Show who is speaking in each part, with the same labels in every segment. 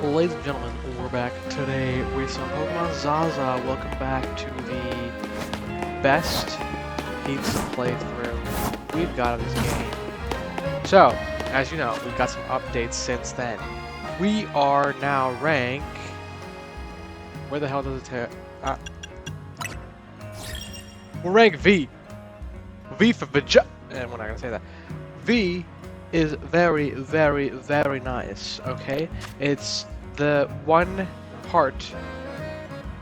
Speaker 1: Ladies and gentlemen, we're back today with some Pokemon Zaza. Welcome back to the best pizza playthrough we've got of this game. So, as you know, we've got some updates since then. We are now rank... Where the hell does it take? We're rank V. V for Vij... And we're not gonna say that. V is very, very, very nice, okay? It's the one part...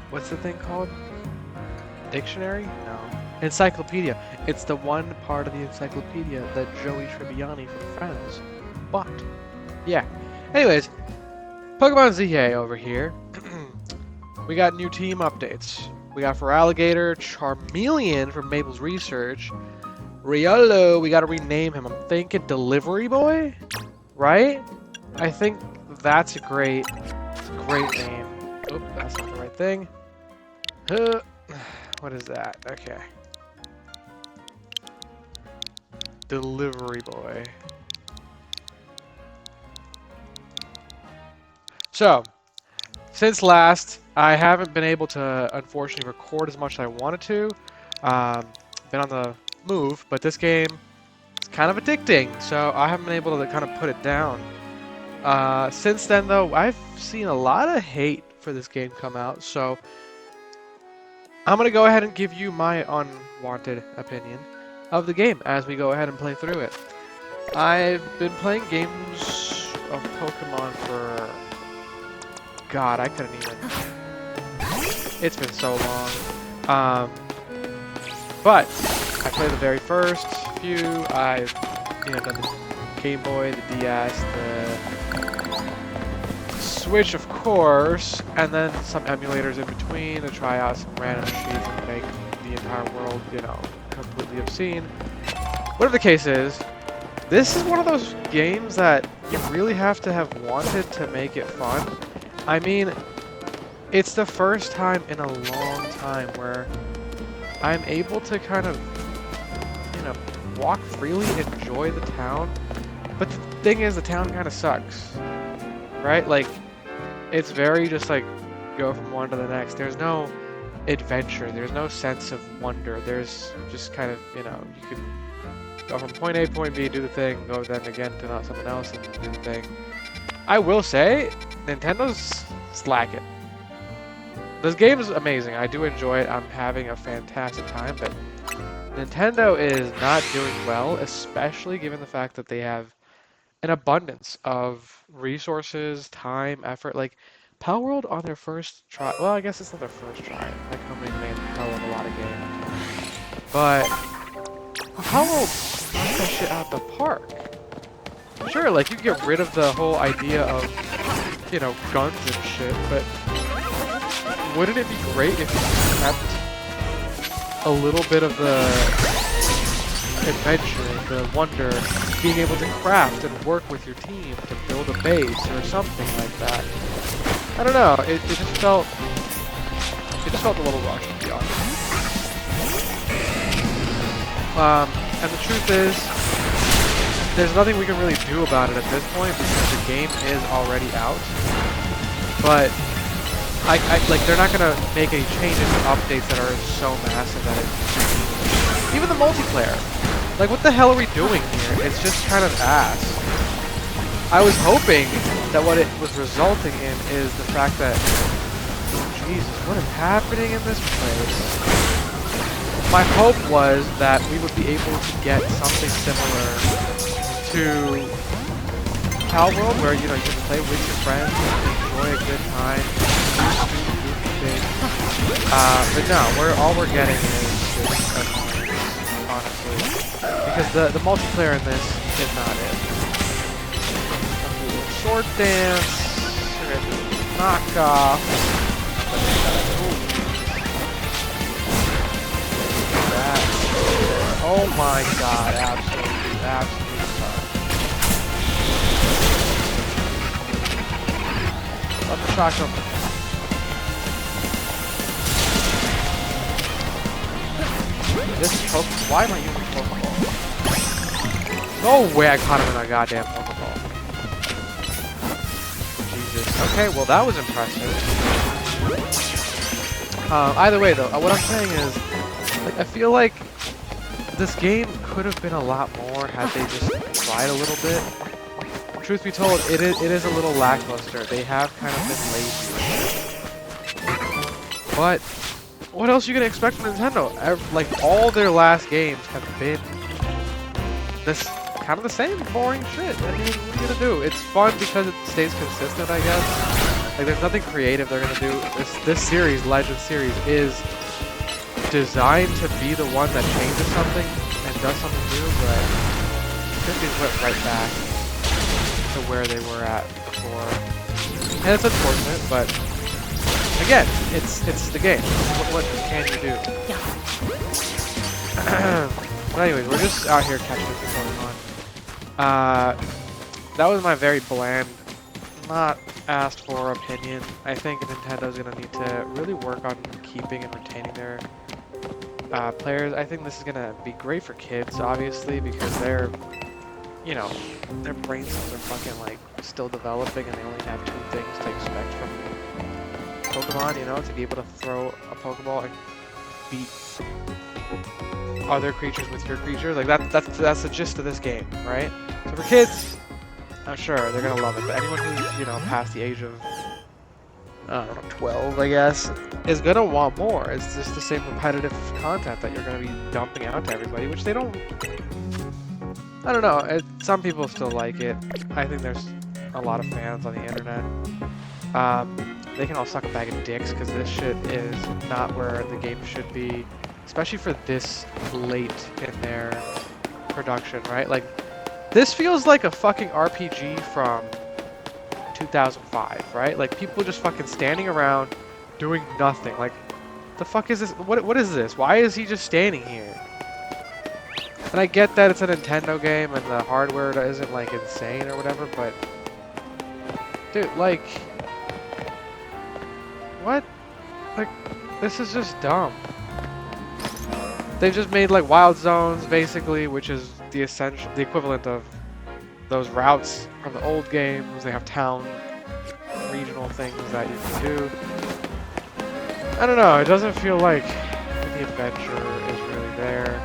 Speaker 1: What's the thing called? Dictionary? No. Encyclopedia. It's the one part of the encyclopedia that Joey Tribbiani from Friends bought. Yeah. Anyways, Pokemon ZA over here. We got new team updates. We got for Alligator, Charmeleon from Mabel's Research, Riolo, we gotta rename him. I'm thinking Delivery Boy, right? I think that's a great name. Oop, that's not the right thing. What is that? Okay. Delivery Boy. So, since last, I haven't been able to, unfortunately, record as much as I wanted to. Been on the move, but this game is kind of addicting, so I haven't been able to kind of put it down. Since then, though, I've seen a lot of hate for this game come out, so I'm going to go ahead and give you my unwanted opinion of the game as we go ahead and play through it. I've been playing games of Pokemon for... God, I couldn't even... It's been so long. But I played the very first few. I've done the Game Boy, the DS, the Switch, of course, and then some emulators in between to try out some random sheets and make the entire world, completely obscene. Whatever the case is, this is one of those games that you really have to have wanted to make it fun. I mean, it's the first time in a long time where I'm able to kind of, walk freely, enjoy the town. But the thing is, the town kind of sucks, right? Like, it's very just like, go from one to the next. There's no adventure. There's no sense of wonder. There's just kind of, you can go from point A, point B, do the thing, go then again to something else and do the thing. I will say, Nintendo's slacking. This game is amazing. I do enjoy it. I'm having a fantastic time, but Nintendo is not doing well, especially given the fact that they have an abundance of resources, time, effort. Like, Palworld on their first try, well, I guess it's not their first try. That company made Palworld a lot of games. But Palworld knocked that shit out the park. Sure, like, you get rid of the whole idea of, guns and shit, but wouldn't it be great if you kept a little bit of the adventure, the wonder, being able to craft and work with your team to build a base or something like that? I don't know, it just felt a little rushed, to be honest. And the truth is, there's nothing we can really do about it at this point because the game is already out. But they're not gonna make any changes or updates that are so massive that it... Even the multiplayer. Like, what the hell are we doing here? It's just kind of ass. I was hoping that what it was resulting in is the fact that... Jesus, what is happening in this place? My hope was that we would be able to get something similar to Palworld, where, you can play with your friends, enjoy a good time, do things. But no, all we're getting is just annoying, honestly. Because the multiplayer in this is not it. Sword dance, knockoff. Oh my god, absolutely. Let the shock jump. This is Pokemon. Why am I using Pokeball? No way I caught him in a goddamn Pokeball. Jesus. Okay, well that was impressive. Either way though, what I'm saying is, like, I feel like this game could have been a lot more had they just tried a little bit. Truth be told, it is a little lackluster. They have kind of been lazy. But what else are you gonna expect from Nintendo? Like, all their last games have been this kind of the same boring shit. I mean, what are you gonna do? It's fun because it stays consistent, I guess. Like, there's nothing creative they're gonna do. This series, Legend series, is designed to be the one that changes something and does something new, but it could be put right back to where they were at before. And it's unfortunate, but again, it's the game. What can you do? But anyways, we're just out here catching up with Pokemon. That was my very bland, not asked for opinion. I think Nintendo's gonna need to really work on keeping and retaining their players. I think this is gonna be great for kids, obviously, because they're, you know, their brain cells are fucking like still developing, and they only have 2 things to expect from Pokemon. You know, to be able to throw a Pokeball and beat other creatures with your creature. Like that's the gist of this game, right? So for kids, I'm sure they're gonna love it. But anyone who's, you know, past the age of, I don't know, 12, I guess, is gonna want more. It's just the same repetitive content that you're gonna be dumping out to everybody, which they don't. I don't know. Some people still like it. I think there's a lot of fans on the internet. They can all suck a bag of dicks because this shit is not where the game should be, especially for this late in their production, right? Like, this feels like a fucking RPG from 2005, right? Like, people just fucking standing around doing nothing. Like, the fuck is this? What is this? Why is he just standing here? And I get that it's a Nintendo game and the hardware isn't like insane or whatever, but dude, like, what? Like, this is just dumb. They've just made like wild zones basically, which is the equivalent of those routes from the old games. They have town, regional things that you can do. I don't know, it doesn't feel like the adventure is really there.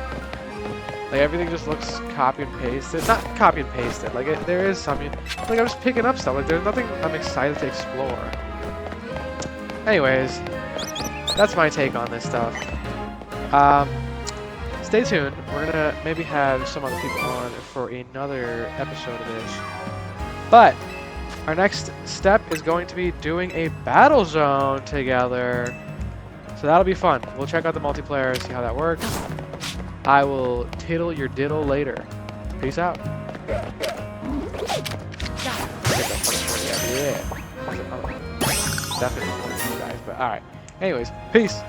Speaker 1: Like, everything just looks copy and pasted. Not copy and pasted, like there is some, like, I'm just picking up stuff. Like, there's nothing I'm excited to explore. Anyways, that's my take on this stuff. Stay tuned. We're gonna maybe have some other people on for another episode of this. But our next step is going to be doing a battle zone together. So that'll be fun. We'll check out the multiplayer, see how that works. I will tiddle your diddle later. Peace out. Yeah. Definitely for you guys, but alright. Anyways, peace.